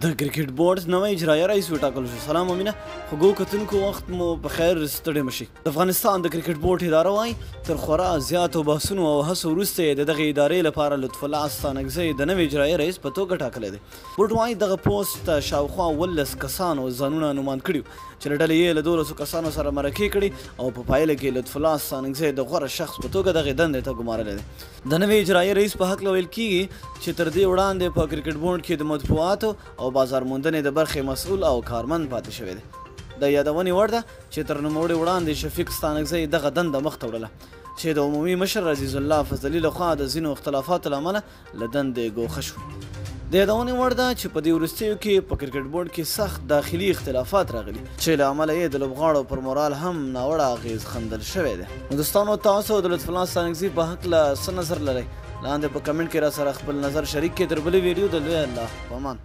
د کرکټ بورډ نوی اجرایي رئیس وټاکل شو. سلام امینه، خوږو کتونکو وخت مو په خیر، ستړي مشي. د افغانستان د کرکټ بورډ اداره وایي تر خورا زیاتو بحثونو او هڅو وروسته یې د دغې ادارې لپاره لطف الله ستانکزی د نوي اجرایي رئیس په توګه ټاکلی دی. بورډ وایي دغه پوسټ شاوخوا 18 کسانو ځانونه نومان کړي چې له ډلې یې له 12 کسانو سره مرکې کړي او په پایله کې لطف الله ستانکزی د غوره شخص په توګه دغې دندې ته ګمارلی دی. د نوي اجرایي رئیس په هکله ویل کیږي چې تر دې وړاندې په کرکټ بورډ کې د مطبوعاتو او بازار موندنې د برخې مسؤل او کارمند پاتې شوی دی. د یادونې وړ ده چې تر نوموړي وړاندې شفیق ستانکزی دغه دنده مخته وړله چې د عمومي مشر عزیز الله فضلي لخوا د ځینو اختلافاتو له امله له دندې ګوښه شو. د یادونې وړ ده چې په دې وروستیو کې په کرکټ بورډ کې سخت داخلي اختلافات راغلي چې له امله یې د لوبغاړو پر مورال هم ناوړه اغېز ښندل شوی دی. نو دوستانو، تاسو د لطف الله ستانکزي په هکله څه نظر لرئ؟ لاندې په کمنټ کې را سره خپل نظر شریک کړئ. تر بلې ویډیو د لوی الله په امان.